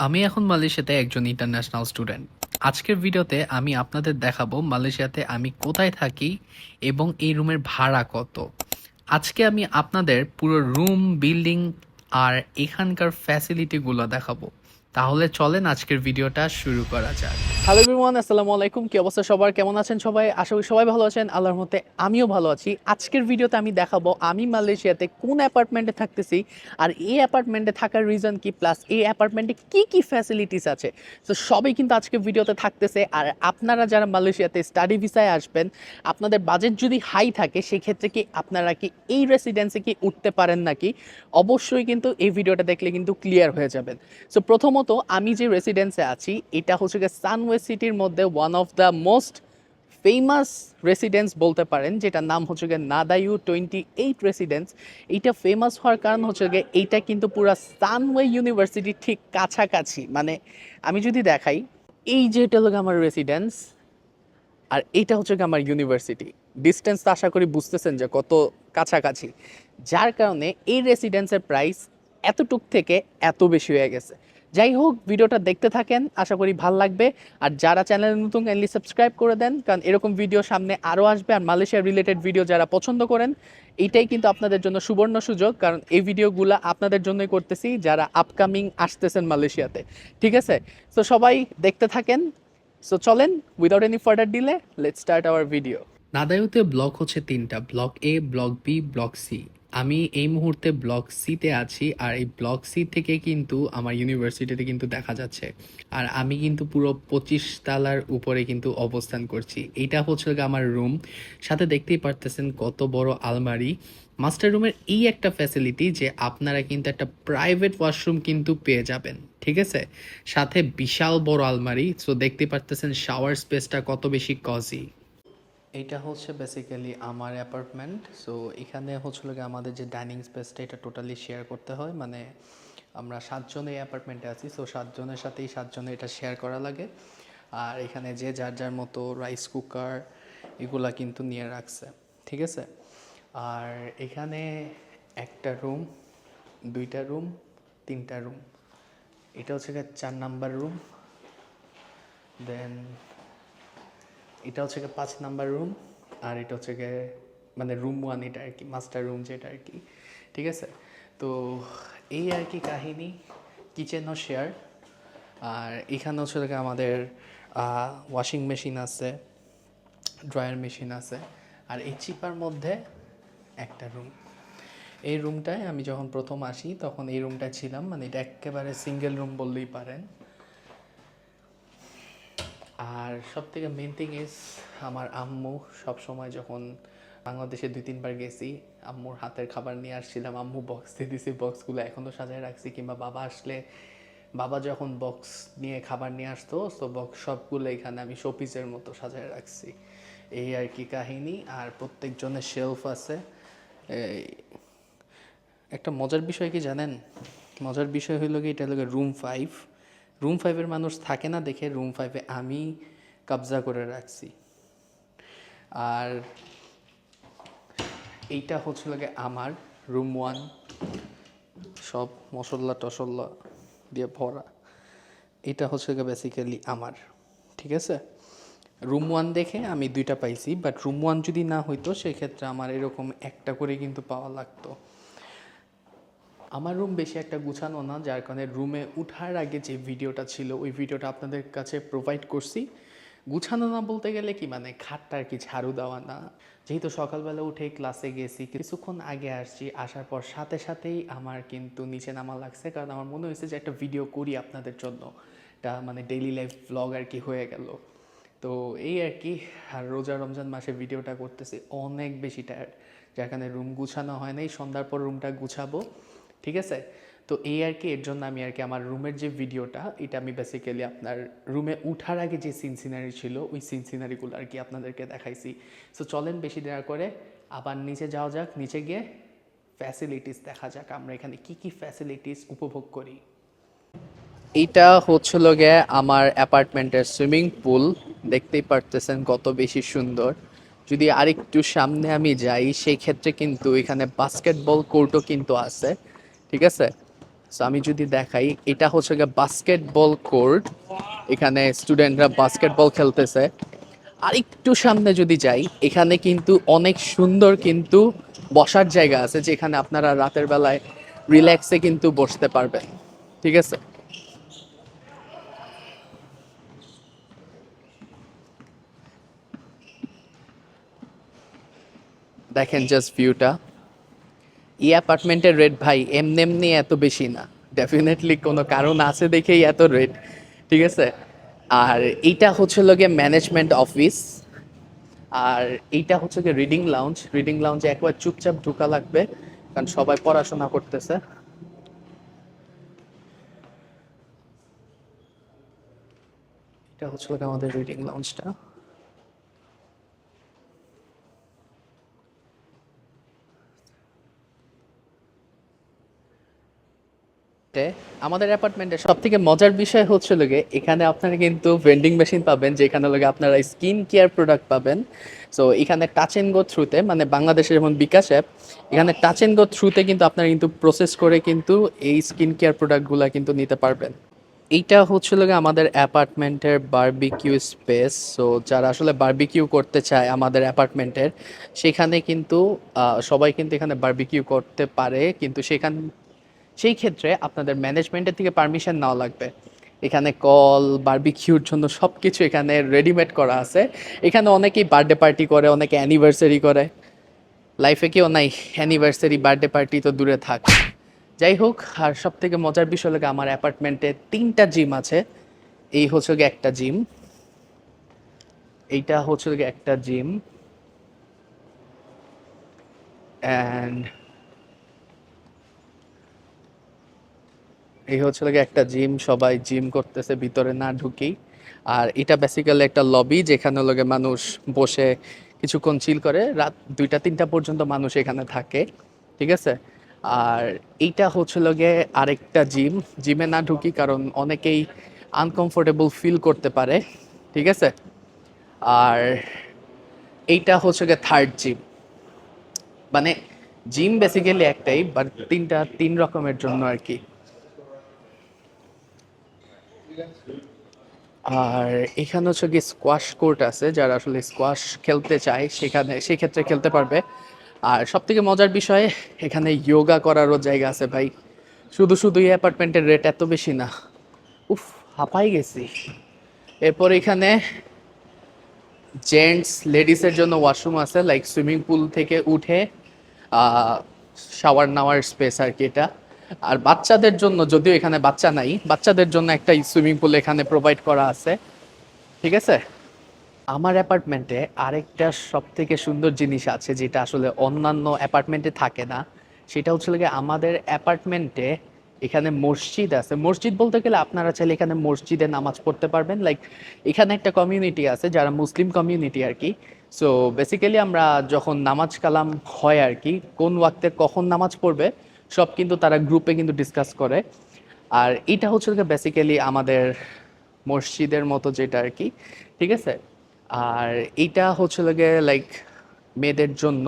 আমি এখন মালয়েশিয়াতে একজন ইন্টারন্যাশনাল স্টুডেন্ট। আজকের ভিডিওতে আমি আপনাদের দেখাবো মালয়েশিয়াতে আমি কোথায় থাকি এবং এই রুমের ভাড়া কত। আজকে আমি আপনাদের পুরো রুম, বিল্ডিং আর এখানকার ফ্যাসিলিটিগুলো দেখাবো। তাহলে চলেন আজকের ভিডিওটা শুরু করা যাক। হ্যালো এভরিওয়ান, আসসালামু আলাইকুম। কি অবস্থা সবার, কেমন আছেন সবাই? আশা করি সবাই ভালো আছেন। আল্লাহর মতে আমিও ভালো আছি। আজকের ভিডিওতে আমি দেখাবো আমি মালয়েশিয়াতে কোন অ্যাপার্টমেন্টে থাকতেছি আর এই অ্যাপার্টমেন্টে থাকার রিজন কি, প্লাস এই অ্যাপার্টমেন্টে কি কি ফ্যাসিলিটিস আছে। তো সবই কিন্তু আজকে ভিডিওতে থাকতেছে। আর আপনারা যারা মালয়েশিয়াতে স্টাডি ভিসায় আসবেন, আপনাদের বাজেট যদি হাই থাকে সেক্ষেত্রে কি আপনারা কি এই রেসিডেন্সে কি উঠতে পারেন নাকি, অবশ্যই কিন্তু এই ভিডিওটা দেখলে কিন্তু ক্লিয়ার হয়ে যাবেন। সো প্রথমত আমি যে রেসিডেন্সে আছি এটা হচ্ছে গিয়ে সানওয়েস্ট সিটির মধ্যে one of the most famous residence বলতে পারেন, যেটার নাম হচ্ছে গিয়ে নাদাইউ 28 রেসিডেন্স। এইটা ফেমাস হওয়ার কারণ হচ্ছে গিয়ে এইটা কিন্তু পুরো সানওয়ে ইউনিভার্সিটির ঠিক কাছাকাছি। মানে আমি যদি দেখাই, এই যে এটা হলো আমার রেসিডেন্স আর এইটা হচ্ছে গিয়ে আমার ইউনিভার্সিটি। ডিস্টেন্স তো আশা করি বুঝতেছেন যে কত কাছাকাছি, যার কারণে এই রেসিডেন্সের প্রাইস এতটুক থেকে এত বেশি হয়ে গেছে। যাই হোক, ভিডিওটা দেখতে থাকেন, আশা করি ভাল লাগবে। আর যারা চ্যানেলে নতুন কাইন্ডলি সাবস্ক্রাইব করে দেন, কারণ এরকম ভিডিও সামনে আরও আসবে। আর মালয়েশিয়া রিলেটেড ভিডিও যারা পছন্দ করেন, এইটাই কিন্তু আপনাদের জন্য সুবর্ণ সুযোগ, কারণ এই ভিডিওগুলো আপনাদের জন্যই করতেছি যারা আপকামিং আসতেছেন মালয়েশিয়াতে। ঠিক আছে, তো সবাই দেখতে থাকেন। সো চলেন, without any further delay, let's start our video. নাদায়ুতে ব্লক হচ্ছে তিনটা: block A, block B, block C. আমি এই মুহূর্তে ব্লক সিতে আছি, আর এই ব্লক সি থেকে কিন্তু আমার ইউনিভার্সিটিতে কিন্তু দেখা যাচ্ছে। আর আমি কিন্তু পুরো 25 তলার উপরে কিন্তু অবস্থান করছি। এইটা হচ্ছে আমার রুম, সাথে দেখতেই পারতেছেন কত বড় আলমারি। মাস্টার রুমের এই একটা ফ্যাসিলিটি যে আপনারা কিন্তু একটা প্রাইভেট ওয়াশরুম কিন্তু পেয়ে যাবেন। ঠিক আছে, সাথে বিশাল বড় আলমারি। সো দেখতে পারতেছেন শাওয়ার স্পেসটা কত বেশি কজি। এইটা হচ্ছে বেসিক্যালি আমার অ্যাপার্টমেন্ট। সো এখানে হচ্ছিল গিয়ে আমাদের যে ডাইনিং স্পেসটা, এটা টোটালি শেয়ার করতে হয়। মানে আমরা 7 জন এই অ্যাপার্টমেন্টে আছি, সো 7 জনের সাথেই 7 জনে এটা শেয়ার করা লাগে। আর এখানে যে যার যার মতো রাইস কুকার এগুলা কিন্তু নিয়ে রাখছে। ঠিক আছে, আর এখানে একটা রুম, দুইটা রুম, তিনটা রুম। এটা হচ্ছে গিয়ে 4 নাম্বার রুম। দেন এটা হচ্ছে গিয়ে 5 নাম্বার রুম। আর এটা হচ্ছে গিয়ে মানে রুম 1, এটা আর কি মাস্টার রুম যেটা আর কি। ঠিক আছে, তো এই আর কি কাহিনী। কিচেনও শেয়ার। আর এখানে হচ্ছে গিয়ে আমাদের ওয়াশিং মেশিন আছে, ড্রয়ার মেশিন আছে। আর এই চিপার মধ্যে একটা রুম। এই রুমটায় আমি যখন প্রথম আসি তখন এই রুমটায় ছিলাম। মানে এটা একেবারে সিঙ্গেল রুম বললেই পারেন। আর সব থেকে মেন থিং ইজ আমার আম্মু সব সময় যখন বাংলাদেশে 2-3 বার গেছি, আম্মুর হাতের খাবার নিয়ে আসছিলাম, আম্মু বক্স দিয়ে দিছি, বক্সগুলো এখনও সাজায় রাখছি। কিংবা বাবা আসলে, বাবা যখন বক্স নিয়ে খাবার নিয়ে আসতো, তো বক্স সবগুলো এখানে আমি শোপিসের মতো সাজায় রাখছি। এই আর কি কাহিনী। আর প্রত্যেকজনের শেলফ আছে। একটা মজার বিষয় কি জানেন? মজার বিষয় হইল কি, এটা হলো রুম 5। রুম 5-এর মানুষ থাকে না দেখে রুম 5-এ আমি কবজা করে রাখছি। আর এইটা হচ্ছে লাগে আমার রুম 1, সব মশলা টশলা দিয়ে ভরা। এটা হচ্ছে বেসিক্যালি আমার। ঠিক আছে, রুম 1 দেখে আমি 2টা পাইছি, বাট রুম 1 যদি না হইতো সেক্ষেত্রে আমার এরকম একটা করে কিন্তু পাওয়া লাগতো। আমার রুম বেশি একটা গুছানো না, যার কারণে রুমে উঠার আগে যে ভিডিওটা ছিল ওই ভিডিওটা আপনাদের কাছে প্রোভাইড করছি। গুছানো না বলতে গেলে কি, মানে খাটটা আর কি ঝাড়ু দেওয়া না। যেহেতু সকালবেলা উঠে ক্লাসে গেছি, কিছুক্ষণ আগে আসছি, আসার পর সাথে সাথেই আমার কিন্তু নিচে নামা লাগছে, কারণ আমার মনে হয়েছে যে একটা ভিডিও করি আপনাদের জন্য। এটা মানে ডেইলি লাইফ ব্লগ আর কি হয়ে গেল। তো এই আর কি। আর রোজা রমজান মাসে ভিডিওটা করতেছি, অনেক বেশি টায়ার্ড, যার কারণে রুম গুছানো হয় নাই। সন্ধ্যার পর রুমটা গুছাবো। ঠিক আছে, তো এই আর কি। এর জন্য আমি আর কি আমার রুমের যে ভিডিওটা, এটা আমি বেসিক্যালি আপনার রুমে উঠার আগে যে সিন সিনারি ছিল ওই সিন সিনারিগুলো আর কি আপনাদেরকে দেখাইছি। সো চলেন বেশি দেরি করে আবার নিচে যাওয়া যাক। নিচে গিয়ে ফ্যাসিলিটিস দেখা যাক আমরা এখানে কি কি ফ্যাসিলিটিস উপভোগ করি। এইটা হচ্ছিল গিয়ে আমার অ্যাপার্টমেন্টের সুইমিং পুল। দেখতেই পারতেছেন কত বেশি সুন্দর। যদি আরেকটু সামনে আমি যাই সেই ক্ষেত্রে কিন্তু এখানে বাস্কেটবল কোর্টও কিন্তু আছে। ঠিক আছে, সো আমি যদি দেখাই, এটা হচ্ছে গিয়ে বাস্কেটবল কোর্ট, এখানে স্টুডেন্টরা বাস্কেটবল খেলতেছে। আর একটু সামনে যদি যাই, এখানে কিন্তু অনেক সুন্দর কিন্তু বসার জায়গা আছে, যেখানে আপনারা রাতের বেলায় রিল্যাক্সে কিন্তু বসতে পারবেন। ঠিক আছে, দেখেন জাস্ট ভিউটা। এই অ্যাপার্টমেন্টের রেট ভাই এমনি এমনি এত বেশি না, ডেফিনেটলি কোনো কারণ আছে দেখেই এত রেট। ঠিক আছে, আর এইটা হচ্ছে লগে ম্যানেজমেন্ট অফিস, আর এইটা হচ্ছে গিয়ে রিডিং লাউঞ্জ। রিডিং লাউঞ্জে একবার চুপচাপ ঢোকা লাগবে, কারণ সবাই পড়াশোনা করতেছে। এটা হচ্ছে গিয়ে আমাদের রিডিং লাউঞ্জটা। আমাদের অ্যাপার্টমেন্টের সব থেকে মজার বিষয় হচ্ছে লগে এখানে আপনারা কিন্তু ভেন্ডিং মেশিন পাবেন, যেখানে লগে আপনারা স্কিন কেয়ার প্রোডাক্ট পাবেন। সো এখানে টাচ এন্ড গো থ্রুতে, মানে বাংলাদেশের যেমন বিকাশ অ্যাপ, এখানে টাচ এন্ড গো থ্রুতে কিন্তু আপনারা কিন্তু প্রসেস করে কিন্তু এই স্কিন কেয়ার প্রোডাক্টগুলো কিন্তু নিতে পারবেন। এইটা হচ্ছে লগে আমাদের অ্যাপার্টমেন্টের বারবিকিউ স্পেস। সো যারা আসলে বারবিকিউ করতে চায় আমাদের অ্যাপার্টমেন্টের, সেখানে কিন্তু সবাই কিন্তু এখানে বারবিকিউ করতে পারে, কিন্তু সেই ক্ষেত্রে আপনাদের ম্যানেজমেন্টের থেকে পারমিশন নেওয়া লাগবে। এখানে কল, বারবিকিউর জন্য সব কিছু এখানে রেডিমেড করা আছে। এখানে অনেকেই বার্থডে পার্টি করে, অনেকে অ্যানিভার্সারি করে। লাইফে কেউ নাই অ্যানিভার্সারি, বার্থডে পার্টি তো দূরে থাক। যাই হোক, আর সব থেকে মজার বিষয় লাগে আমার অ্যাপার্টমেন্টে 3টা জিম আছে। এই হচ্ছে গিয়ে একটা জিম, এইটা হচ্ছে গিয়ে একটা জিম, অ্যান্ড এই হচ্ছে লাগে একটা জিম। সবাই জিম করতেছে ভিতরে না ঢুকেই। আর এটা বেসিক্যালি একটা লবি, যেখানে লগে মানুষ বসে কিছুক্ষণ চিল করে, রাত 2টা 3টা পর্যন্ত মানুষ এখানে থাকে। ঠিক আছে, আর এইটা হচ্ছে লগে আরেকটা জিম। জিমে না ঢুকি কারণ অনেকেই আনকমফোর্টেবল ফিল করতে পারে। ঠিক আছে, আর এইটা হচ্ছে গিয়ে থার্ড জিম। মানে জিম বেসিক্যালি একটাই, বাট তিন রকমের জন্য আর কি। আর এখানে হচ্ছে কি স্কোয়াশ কোর্ট আছে, যারা আসলে স্কোয়াশ খেলতে চায় সেখানে সেক্ষেত্রে খেলতে পারবে। আর সব থেকে মজার বিষয়, এখানে যোগা করারও জায়গা আছে ভাই। শুধু শুধু এই অ্যাপার্টমেন্টের রেট এত বেশি না, উফ, হাঁপাই গেছি। এরপর এখানে জেন্টস লেডিসের জন্য ওয়াশরুম আছে, লাইক সুইমিং পুল থেকে উঠে শাওয়ার নেওয়ার স্পেস আর কি এটা। আর বাচ্চাদের জন্য, যদিও এখানে বাচ্চা নাই, বাচ্চাদের জন্য একটা সুইমিং পুল এখানে প্রোভাইড করা আছে। ঠিক আছে, আমার অ্যাপার্টমেন্টে আরেকটা সব থেকে সুন্দর জিনিস আছে, যেটা আসলে অন্যান্য অ্যাপার্টমেন্টে থাকে না। সেটা হচ্ছে গিয়ে আমাদের অ্যাপার্টমেন্টে এখানে মসজিদ আছে। মসজিদ বলতে গেলে আপনারা চাইলে এখানে মসজিদে নামাজ পড়তে পারবেন। লাইক এখানে একটা কমিউনিটি আছে যারা মুসলিম কমিউনিটি আর কি। সো বেসিক্যালি আমরা যখন নামাজ কালাম হয় আর কি, কোন ওয়াক্তে কখন নামাজ পড়বে সব কিন্তু তারা গ্রুপে কিন্তু ডিসকাস করে। আর এটা হচ্ছে বেসিক্যালি আমাদের মসজিদের মতো যেটা আর কি। ঠিক আছে, আর এইটা হচ্ছে লাগে লাইক মেয়েদের জন্য।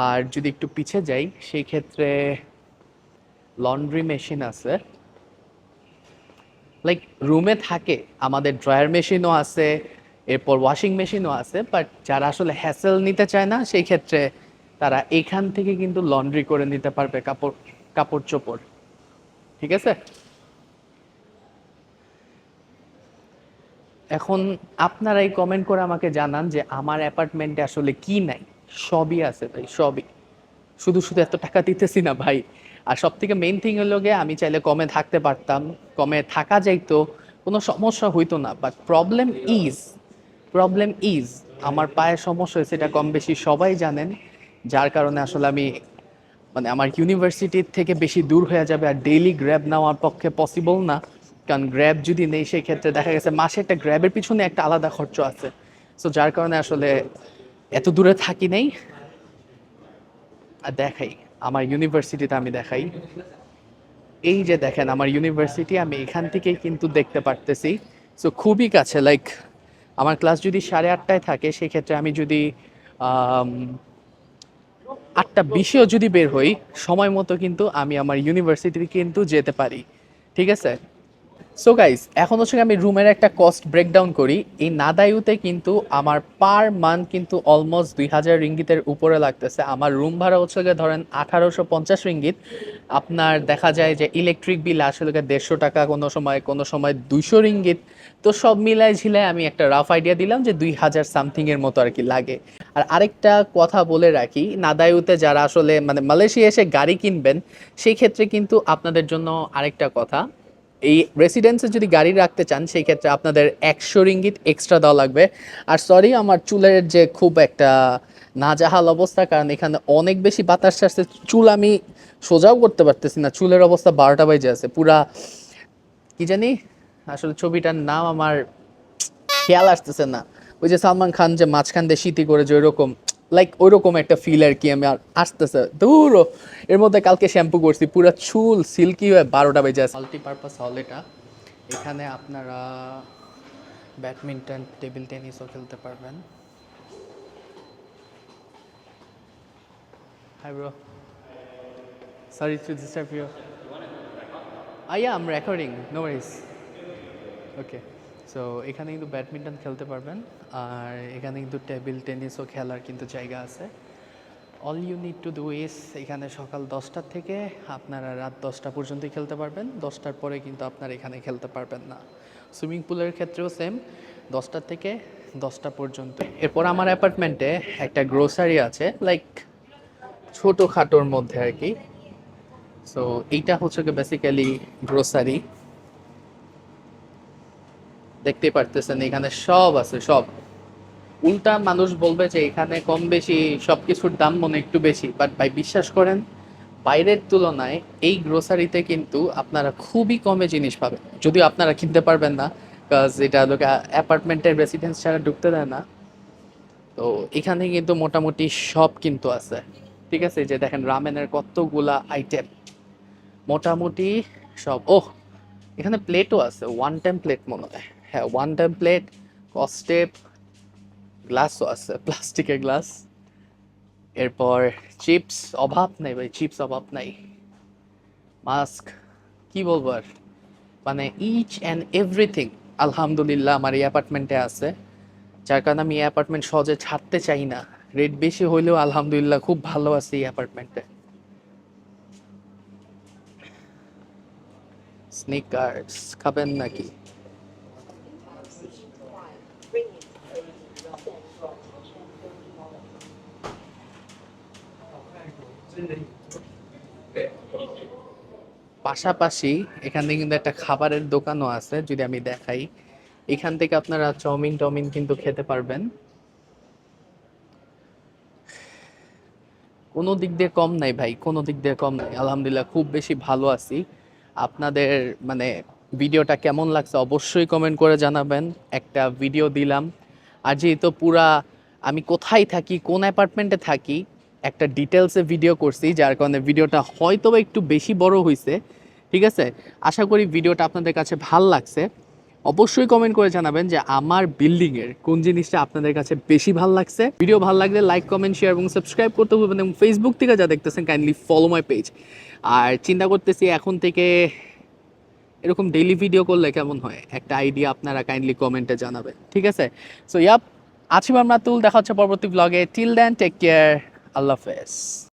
আর যদি একটু পিছে যাই, সেই ক্ষেত্রে লন্ড্রি মেশিন আছে। লাইক রুমে থাকে আমাদের ড্রয়ার মেশিনও আছে, এরপর ওয়াশিং মেশিনও আছে, বাট যারা আসলে হ্যাসেল নিতে চায় না সেই ক্ষেত্রে তারা এখান থেকে কিন্তু লন্ড্রি করে নিতে পারবে কাপড় কাপড় চোপড়। ঠিক আছে, এখন আপনারাই কমেন্ট করে আমাকে জানান যে আমার অ্যাপার্টমেন্টে আসলে কি নাই। সবই আছে ভাই, সবই। শুধু শুধু এত টাকা দিতেছি না ভাই। আর সব থেকে মেইন থিং হলো গিয়ে, আমি চাইলে কমে থাকতে পারতাম, কমে থাকা যাইতো, কোনো সমস্যা হইতো না। বাট প্রবলেম ইজ আমার পায়ের সমস্যা হয়েছে, এটা কম বেশি সবাই জানেন। যার কারণে আসলে আমি, মানে আমার ইউনিভার্সিটির থেকে বেশি দূর হয়ে যাবে, আর ডেইলি গ্র্যাব নেওয়ার পক্ষে পসিবল না। কারণ গ্র্যাব যদি নেই সেই ক্ষেত্রে দেখা গেছে মাসে একটা গ্র্যাবের পিছনে একটা আলাদা খরচ আছে। সো যার কারণে আসলে এত দূরে থাকি নেই। আর দেখাই আমার ইউনিভার্সিটিতে, আমি দেখাই, এই যে দেখেন আমার ইউনিভার্সিটি, আমি এখান থেকেই কিন্তু দেখতে পারতেছি। সো খুবই কাছে। লাইক আমার ক্লাস যদি 8:30টায় থাকে, সেক্ষেত্রে আমি যদি 8টা 20-এও যদি বের হই, সময় মতো কিন্তু আমি আমার ইউনিভার্সিটি কিন্তু যেতে পারি। ঠিক আছে? সো গাইস, এখন হচ্ছে আমি রুমের একটা কস্ট ব্রেকডাউন করি। এই নাদাইউতে কিন্তু আমার পার মান্থ কিন্তু অলমোস্ট 2000 রিঙ্গিতের উপরে লাগতেছে। আমার রুম ভাড়া হচ্ছে গিয়ে ধরেন 1850 রিঙ্গিত। আপনার দেখা যায় যে ইলেকট্রিক বিল আসলে 150 টাকা, কোনো সময় 200 রিঙ্গিত। তো সব মিলায় ঝিলায় আমি একটা রাফ আইডিয়া দিলাম যে 2000 সামথিং এর মতো আর কি লাগে। আর আরেকটা কথা বলে রাখি, নাদাইউতে যারা আসলে মানে মালয়েশিয়া এসে গাড়ি কিনবেন, সেই ক্ষেত্রে কিন্তু আপনাদের জন্য আরেকটা কথা, এই রেসিডেন্সে যদি গাড়ি রাখতে চান সেই ক্ষেত্রে আপনাদের 100 রিঙ্গিত এক্সট্রা দেওয়া লাগবে। আর সরি, আমার চুলের যে খুব একটা নাজাহাল অবস্থা, কারণ এখানে অনেক বেশি বাতাস আসছে, চুল আমি সোজাও করতে পারতেছি না, চুলের অবস্থা 12টা বাজে আছে পুরা। কি জানি আসলে ছবিটার নাম আমার খেয়াল আসতেছে না। ওই যে সালমান খান যে মাঝখান দিয়ে শীতি করে যে ওইরকম, লাইক ওইরকম একটা ফিল আর কি আমি আর আসতেছে দূর। এর মধ্যে কালকে শ্যাম্পু করছি, পুরো চুল সিল্কি হয়ে 12টা বেজে আছে। মাল্টিপারপাস হল এটা। এখানে আপনারা ব্যাডমিন্টন, টেবিল টেনিসও খেলতে পারবেন। Hi bro, sorry to disturb you. Yeah, I'm recording, no worries. Okay, so এখানে কিন্তু ব্যাডমিন্টন খেলতে পারবেন, আর এখানে কিন্তু টেবিল টেনিসও খেলার কিন্তু জায়গা আছে। All you need to do is, এখানে সকাল 10টা থেকে আপনারা রাত 10টা পর্যন্ত খেলতে পারবেন। 10টার পরে কিন্তু আপনারা এখানে খেলতে পারবেন না। সুইমিং পুলের ক্ষেত্রেও সেম, 10টা থেকে 10টা পর্যন্ত। এরপর আমার অ্যাপার্টমেন্টে একটা গ্রোসারি আছে, লাইক ছোটোখাটোর মধ্যে আর কি। সো এইটা হচ্ছে বেসিক্যালি গ্রোসারি। দেখতে পারতেছেন এখানে সব আছে, সব। উল্টা মানুষ বলবে যে এখানে কম বেশি সব কিছুর দাম মনে একটু বেশি, বাট ভাই বিশ্বাস করেন, বাইরের তুলনায় এই গ্রোসারিতে কিন্তু আপনারা খুবই কমে জিনিস পাবেন। যদিও আপনারা কিনতে পারবেন না, কাজ এটা লোক অ্যাপার্টমেন্টের রেসিডেন্স ছাড়া ঢুকতে দেয় না। তো এখানে কিন্তু মোটামুটি সব কিন্তু আছে। ঠিক আছে, যে দেখেন রামেনের কতগুলা আইটেম, মোটামুটি সব। ওহ, এখানে প্লেটও আছে, ওয়ান টাইম প্লেট মনে হয়। হ্যাঁ, ওয়ান টাইম প্লেট, কস্টেপ, গ্লাসও আছে, প্লাস্টিকের গ্লাস। এরপর চিপস অভাব নাই ভাই, চিপস অভাব নাই। মাস্ক, কি বলবো আর, মানে ইচ অ্যান্ড এভরিথিং আলহামদুলিল্লাহ আমার এই অ্যাপার্টমেন্টে আছে। যার কারণে আমি এই অ্যাপার্টমেন্ট সহজে ছাড়তে চাই না। রেট বেশি হইলেও আলহামদুলিল্লাহ খুব ভালো আছে এই অ্যাপার্টমেন্টে। স্নিকার্স খাবেন নাকি? পাশাপাশি এখানে কিন্তু একটা খাবারের দোকানও আছে, যদি আমি দেখাই। এখান থেকে আপনারা চাউমিন টাউমিন কিন্তু খেতে পারবেন। কোনো দিক দিয়ে কম নাই ভাই, কোনো দিক দিয়ে কম নাই, আলহামদুলিল্লাহ খুব বেশি ভালো আছি। আপনাদের মানে ভিডিওটা কেমন লাগছে অবশ্যই কমেন্ট করে জানাবেন। একটা ভিডিও দিলাম, আর যেহেতু পুরা আমি কোথায় থাকি, কোন অ্যাপার্টমেন্টে থাকি, একটা ডিটেলসে ভিডিও করছি, যার কারণে ভিডিওটা হয়তো বা একটু বেশি বড় হয়েছে। ঠিক আছে, আশা করি ভিডিওটা আপনাদের কাছে ভাল লাগছে। অবশ্যই কমেন্ট করে জানাবেন যে আমার বিল্ডিং এর কোন জিনিসটা আপনাদের কাছে বেশি ভালো লাগছে। ভিডিও ভালো লাগলে লাইক, কমেন্ট, শেয়ার এবং সাবস্ক্রাইব করতে ভুলবেন, এবং ফেসবুক থেকে যা দেখতেছেন কাইন্ডলি ফলো মাই পেজ। আর চিন্তা করতেছি এখন থেকে এরকম ডেইলি ভিডিও করলে কেমন হয়, একটা আইডিয়া আপনারা কাইন্ডলি কমেন্টে জানাবেন। ঠিক আছে, সো ইয়াপ, আছি মামলাতুল, দেখা হচ্ছে পরবর্তী ব্লগে। টিল দেন টেক কেয়ার, আল্লাহ হাফেজ।